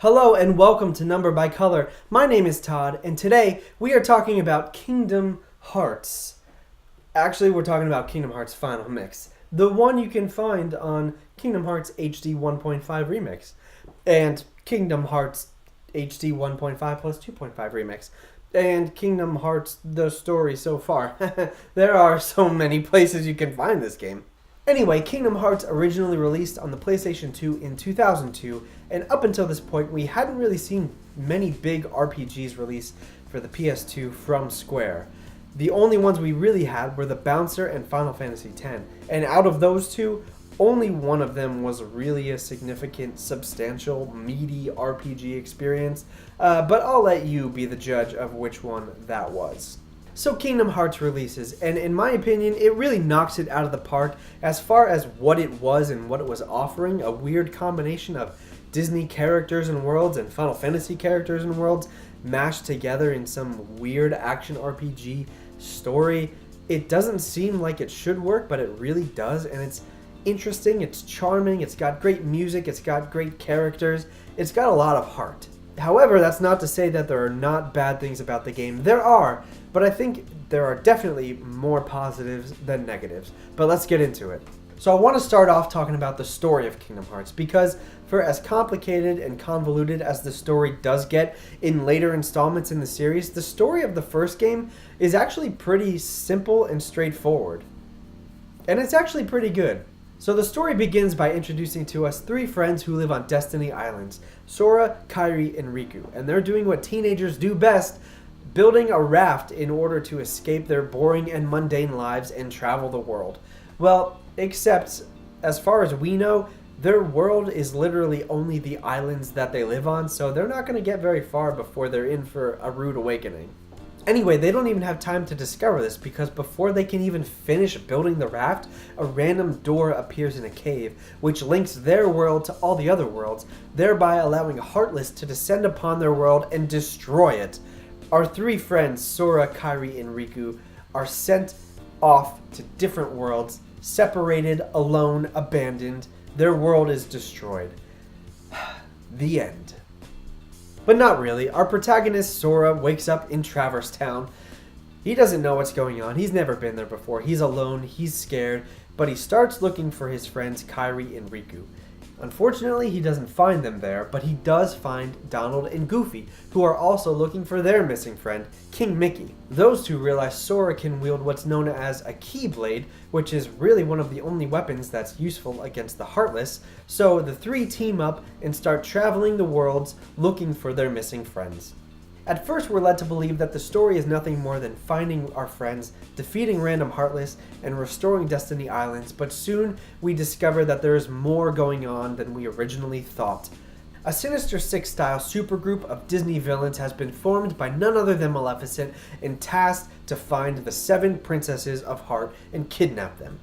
Hello and welcome to Number by Color. My name is Todd, and today we are talking about Kingdom Hearts. Actually, we're talking about Kingdom Hearts Final Mix, the one you can find on Kingdom Hearts HD 1.5 Remix, and Kingdom Hearts HD 1.5 plus 2.5 Remix, and Kingdom Hearts The Story so far. There are so many places you can find this game. Anyway, Kingdom Hearts originally released on the PlayStation 2 in 2002, and up until this point we hadn't really seen many big RPGs released for the PS2 from Square. The only ones we really had were The Bouncer and Final Fantasy X, and out of those two, only one of them was really a significant, substantial, meaty RPG experience, but I'll let you be the judge of which one that was. So Kingdom Hearts releases, and in my opinion, it really knocks it out of the park as far as what it was and what it was offering, a weird combination of Disney characters and worlds and Final Fantasy characters and worlds mashed together in some weird action RPG story. It doesn't seem like it should work, but it really does, and it's interesting, it's charming, it's got great music, it's got great characters, it's got a lot of heart. However, that's not to say that there are not bad things about the game. There are, but I think there are definitely more positives than negatives. But let's get into it. So I want to start off talking about the story of Kingdom Hearts, because for as complicated and convoluted as the story does get in later installments in the series, the story of the first game is actually pretty simple and straightforward. And it's actually pretty good. So the story begins by introducing to us three friends who live on Destiny Islands, Sora, Kairi, and Riku, and they're doing what teenagers do best, building a raft in order to escape their boring and mundane lives and travel the world. Well, except, as far as we know, their world is literally only the islands that they live on, so they're not going to get very far before they're in for a rude awakening. Anyway, they don't even have time to discover this, because before they can even finish building the raft, a random door appears in a cave, which links their world to all the other worlds, thereby allowing Heartless to descend upon their world and destroy it. Our three friends, Sora, Kairi, and Riku, are sent off to different worlds, separated, alone, abandoned. Their world is destroyed. The end. But not really. Our protagonist, Sora, wakes up in Traverse Town. He doesn't know what's going on. He's never been there before. He's alone. He's scared. But he starts looking for his friends, Kairi and Riku. Unfortunately, he doesn't find them there, but he does find Donald and Goofy, who are also looking for their missing friend, King Mickey. Those two realize Sora can wield what's known as a Keyblade, which is really one of the only weapons that's useful against the Heartless, so the three team up and start traveling the worlds looking for their missing friends. At first, we're led to believe that the story is nothing more than finding our friends, defeating random Heartless, and restoring Destiny Islands, but soon we discover that there is more going on than we originally thought. A Sinister Six-style supergroup of Disney villains has been formed by none other than Maleficent and tasked to find the 7 princesses of Heart and kidnap them.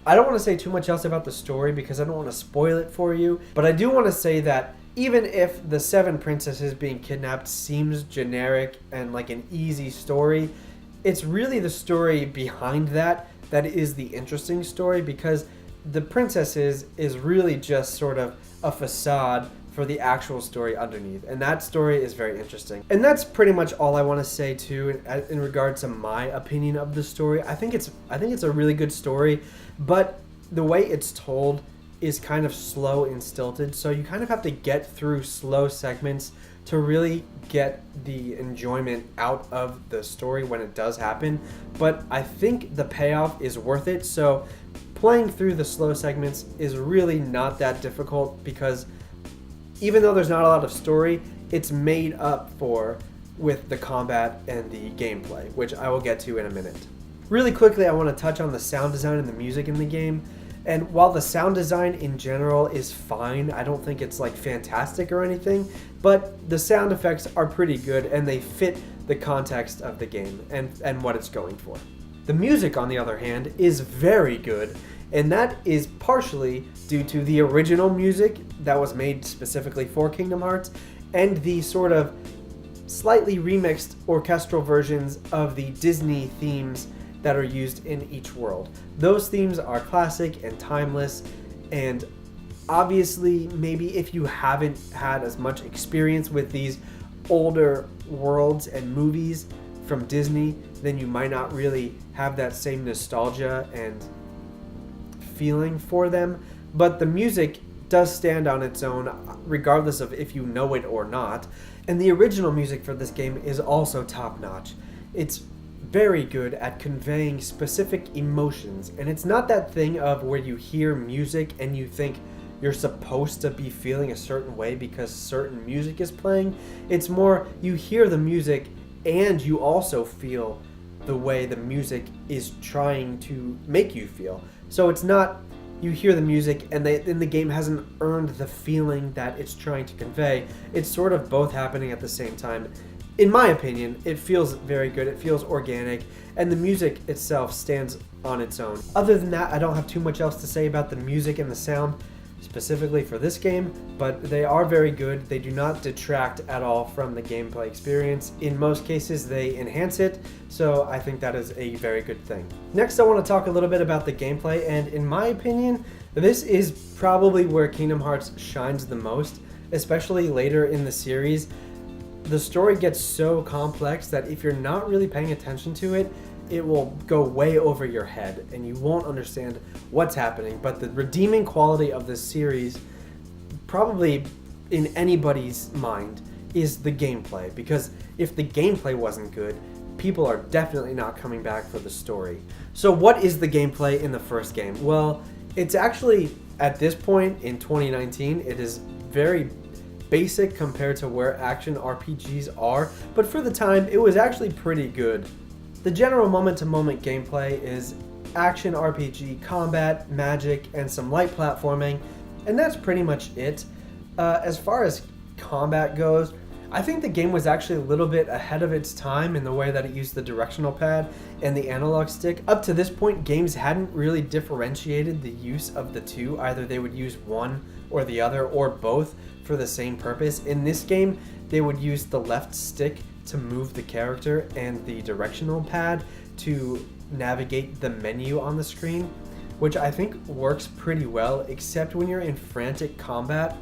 I don't want to say too much else about the story because I don't want to spoil it for you, but I do want to say that even if the 7 princesses being kidnapped seems generic and like an easy story, it's really the story behind that is the interesting story, because the princesses is really just sort of a facade for the actual story underneath, and that story is very interesting. And that's pretty much all I want to say too in regards to my opinion of the story. I think it's a really good story, but the way it's told is kind of slow and stilted, so you kind of have to get through slow segments to really get the enjoyment out of the story when it does happen. But I think the payoff is worth it, so playing through the slow segments is really not that difficult, because even though there's not a lot of story, it's made up for with the combat and the gameplay, which I will get to in a minute. Really quickly, I want to touch on the sound design and the music in the game. And while the sound design in general is fine, I don't think it's like fantastic or anything, but the sound effects are pretty good and they fit the context of the game and what it's going for. The music, on the other hand, is very good, and that is partially due to the original music that was made specifically for Kingdom Hearts and the sort of slightly remixed orchestral versions of the Disney themes that are used in each world. Those themes are classic and timeless, and Obviously, maybe if you haven't had as much experience with these older worlds and movies from Disney, then you might not really have that same nostalgia and feeling for them. But the music does stand on its own, regardless of if you know it or not. And the original music for this game is also top notch. It's very good at conveying specific emotions, and it's not that thing of where you hear music and you think you're supposed to be feeling a certain way because certain music is playing. It's more you hear the music and you also feel the way the music is trying to make you feel. So it's not you hear the music and the game hasn't earned the feeling that it's trying to convey. It's sort of both happening at the same time. In my opinion, it feels very good, it feels organic, and the music itself stands on its own. Other than that, I don't have too much else to say about the music and the sound specifically for this game, but they are very good. They do not detract at all from the gameplay experience. In most cases, they enhance it, so I think that is a very good thing. Next, I want to talk a little bit about the gameplay, and in my opinion, this is probably where Kingdom Hearts shines the most, especially later in the series. The story gets so complex that if you're not really paying attention to it, it will go way over your head and you won't understand what's happening. But the redeeming quality of this series, probably in anybody's mind, is the gameplay. Because if the gameplay wasn't good, people are definitely not coming back for the story. So what is the gameplay in the first game? Well, it's actually, at this point in 2019, it is very basic compared to where action RPGs are, but for the time, it was actually pretty good. The general moment-to-moment gameplay is action RPG, combat, magic, and some light platforming, and that's pretty much it. As far as combat goes, I think the game was actually a little bit ahead of its time in the way that it used the directional pad and the analog stick. Up to this point, games hadn't really differentiated the use of the two. Either they would use one or the other, or both for the same purpose. In this game, they would use the left stick to move the character and the directional pad to navigate the menu on the screen, which I think works pretty well, except when you're in frantic combat.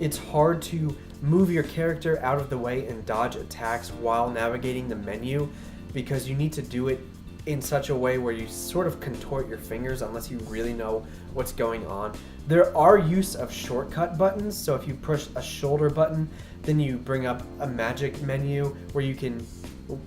It's hard to move your character out of the way and dodge attacks while navigating the menu, because you need to do it in such a way where you sort of contort your fingers unless you really know what's going on. There are use of shortcut buttons, so if you push a shoulder button, then you bring up a magic menu where you can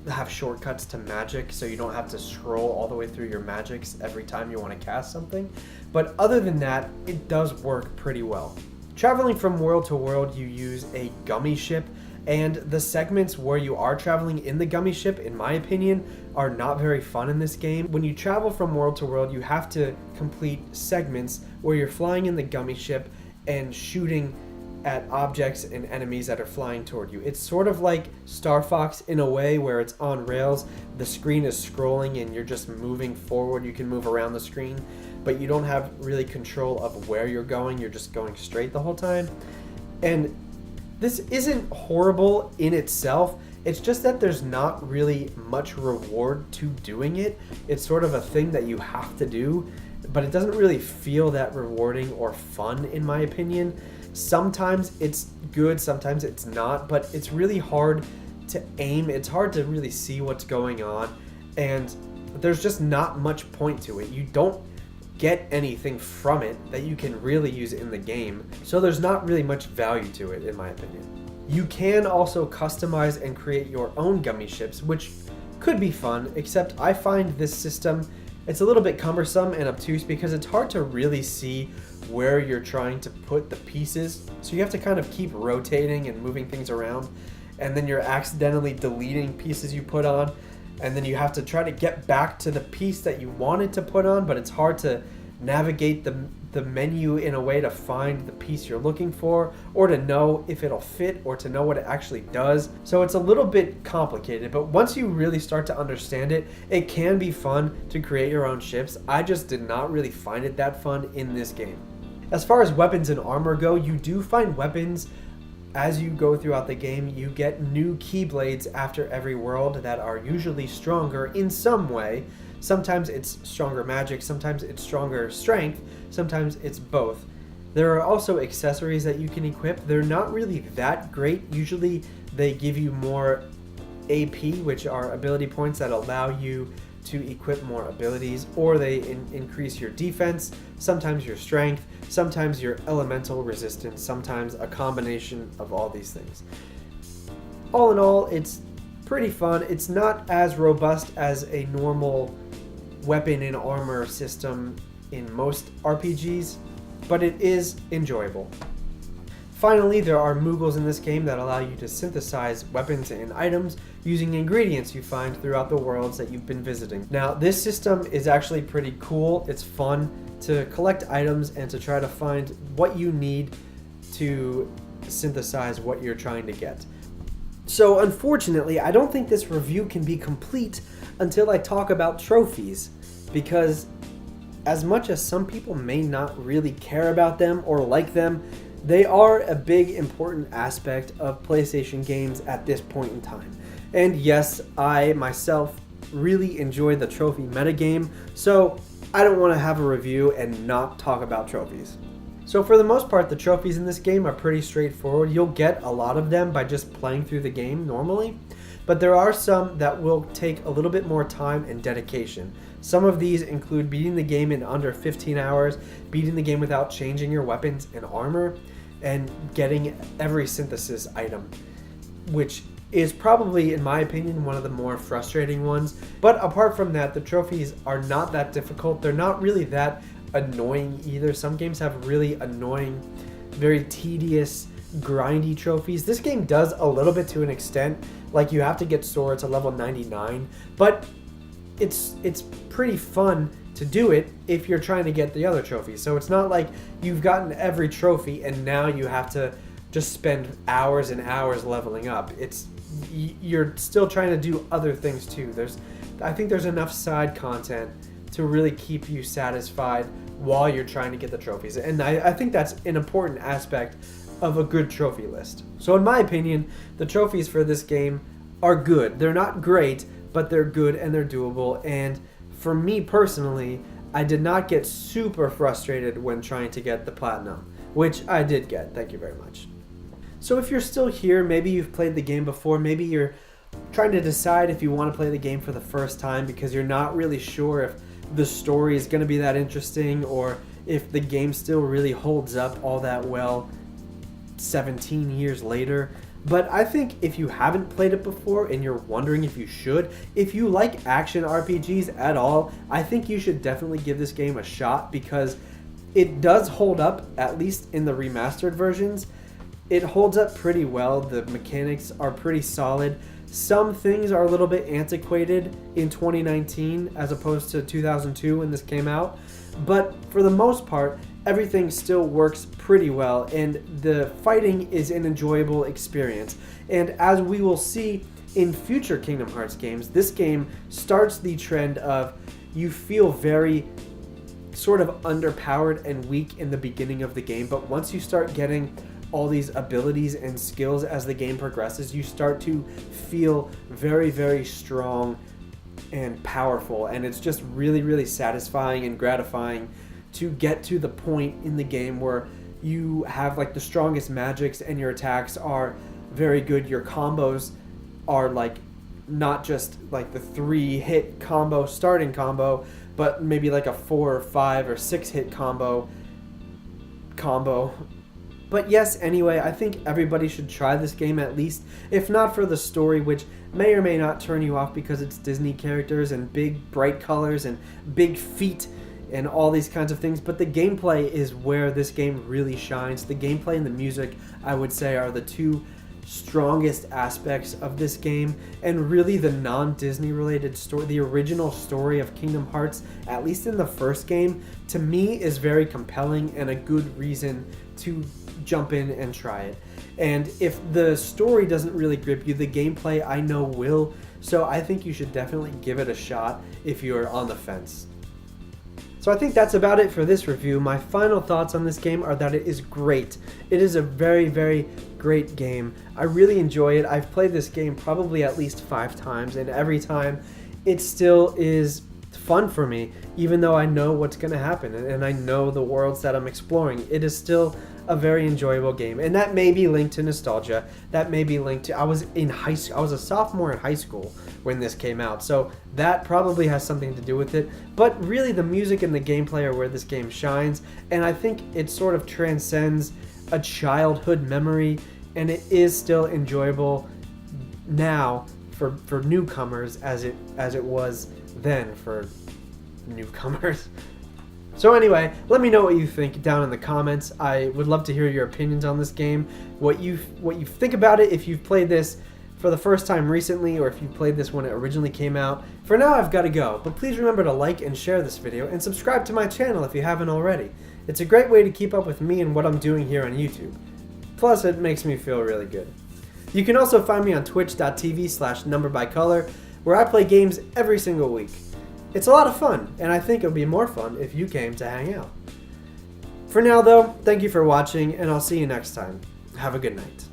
have shortcuts to magic, so you don't have to scroll all the way through your magics every time you want to cast something. But other than that, it does work pretty well. Traveling from world to world, you use a gummy ship, and the segments where you are traveling in the gummy ship, in my opinion, are not very fun in this game. When you travel from world to world, you have to complete segments where you're flying in the gummy ship and shooting at objects and enemies that are flying toward you. It's sort of like Star Fox in a way, where it's on rails. The screen is scrolling and you're just moving forward. You can move around the screen, but you don't have really control of where you're going. You're just going straight the whole time. And this isn't horrible in itself. It's just that there's not really much reward to doing it. It's sort of a thing that you have to do, but it doesn't really feel that rewarding or fun, in my opinion. Sometimes it's good, sometimes it's not, but it's really hard to aim. It's hard to really see what's going on, and there's just not much point to it. You don't get anything from it that you can really use in the game, so there's not really much value to it, in my opinion. You can also customize and create your own gummy ships, which could be fun, except I find this system, it's a little bit cumbersome and obtuse because it's hard to really see where you're trying to put the pieces. So you have to kind of keep rotating and moving things around, and then you're accidentally deleting pieces you put on, and then you have to try to get back to the piece that you wanted to put on, but it's hard to navigate the menu in a way to find the piece you're looking for, or to know if it'll fit, or to know what it actually does. So it's a little bit complicated, but once you really start to understand it, it can be fun to create your own ships. I just did not really find it that fun in this game. As far as weapons and armor go, you do find weapons as you go throughout the game. You get new keyblades after every world that are usually stronger in some way. Sometimes it's stronger magic, sometimes it's stronger strength, sometimes it's both. There are also accessories that you can equip. They're not really that great. Usually they give you more AP, which are ability points that allow you to equip more abilities, or they increase your defense, sometimes your strength, sometimes your elemental resistance, sometimes a combination of all these things. All in all, it's pretty fun. It's not as robust as a normal weapon and armor system in most RPGs, but it is enjoyable. Finally, there are Moogles in this game that allow you to synthesize weapons and items using ingredients you find throughout the worlds that you've been visiting. Now, this system is actually pretty cool. It's fun to collect items and to try to find what you need to synthesize what you're trying to get. So, unfortunately, I don't think this review can be complete until I talk about trophies, because as much as some people may not really care about them or like them, they are a big important aspect of PlayStation games at this point in time. And yes, I myself really enjoy the trophy metagame, so I don't want to have a review and not talk about trophies. So for the most part, the trophies in this game are pretty straightforward. You'll get a lot of them by just playing through the game normally, but there are some that will take a little bit more time and dedication. Some of these include beating the game in under 15 hours, beating the game without changing your weapons and armor, and getting every synthesis item, which is probably, in my opinion, one of the more frustrating ones. But apart from that, the trophies are not that difficult. They're not really that annoying either. Some games have really annoying, very tedious, grindy trophies. This game does a little bit to an extent. Like, you have to get Sora to level 99, but it's pretty fun to do it if you're trying to get the other trophies. So it's not like you've gotten every trophy and now you have to just spend hours and hours leveling up. You're still trying to do other things too. I think there's enough side content to really keep you satisfied while you're trying to get the trophies. And I think that's an important aspect of a good trophy list. So in my opinion, the trophies for this game are good. They're not great, but they're good and they're doable. And for me personally, I did not get super frustrated when trying to get the platinum, which I did get. Thank you very much. So if you're still here, maybe you've played the game before, maybe you're trying to decide if you want to play the game for the first time because you're not really sure if the story is going to be that interesting or if the game still really holds up all that well 17 years later. But I think if you haven't played it before and you're wondering if you should, if you like action RPGs at all, I think you should definitely give this game a shot because it does hold up, at least in the remastered versions. It holds up pretty well. The mechanics are pretty solid. Some things are a little bit antiquated in 2019 as opposed to 2002 when this came out. But for the most part, everything still works pretty well and the fighting is an enjoyable experience. And as we will see in future Kingdom Hearts games, this game starts the trend of you feel very sort of underpowered and weak in the beginning of the game, but once you start getting all these abilities and skills as the game progresses, you start to feel very, very strong and powerful, and it's just really, really satisfying and gratifying to get to the point in the game where you have like the strongest magics and your attacks are very good. Your combos are like not just like the 3-hit combo starting combo, but maybe like a 4 or 5 or 6-hit combo. But yes, anyway, I think everybody should try this game at least, if not for the story, which may or may not turn you off because it's Disney characters and big bright colors and big feet and all these kinds of things, but the gameplay is where this game really shines. The gameplay and the music, I would say, are the two strongest aspects of this game, and really the non-Disney related story, the original story of Kingdom Hearts, at least in the first game, to me is very compelling and a good reason to jump in and try it. And if the story doesn't really grip you, the gameplay I know will, so I think you should definitely give it a shot if you're on the fence. So I think that's about it for this review. My final thoughts on this game are that it is great. It is a very, very great game. I really enjoy it. I've played this game probably at least 5 times, and every time it still is fun for me, even though I know what's going to happen and I know the worlds that I'm exploring. It is still a very enjoyable game, and that may be linked to nostalgia. That may be linked to I was a sophomore in high school when this came out, so that probably has something to do with it. But really, the music and the gameplay are where this game shines, and I think it sort of transcends a childhood memory, and it is still enjoyable now for newcomers as it was then for newcomers. So anyway, let me know what you think down in the comments. I would love to hear your opinions on this game, what you think about it, if you've played this for the first time recently or if you played this when it originally came out. For now, I've got to go, but please remember to like and share this video and subscribe to my channel if you haven't already. It's a great way to keep up with me and what I'm doing here on YouTube. Plus, it makes me feel really good. You can also find me on twitch.tv/numberbycolor, where I play games every single week. It's a lot of fun, and I think it would be more fun if you came to hang out. For now though, thank you for watching, and I'll see you next time. Have a good night.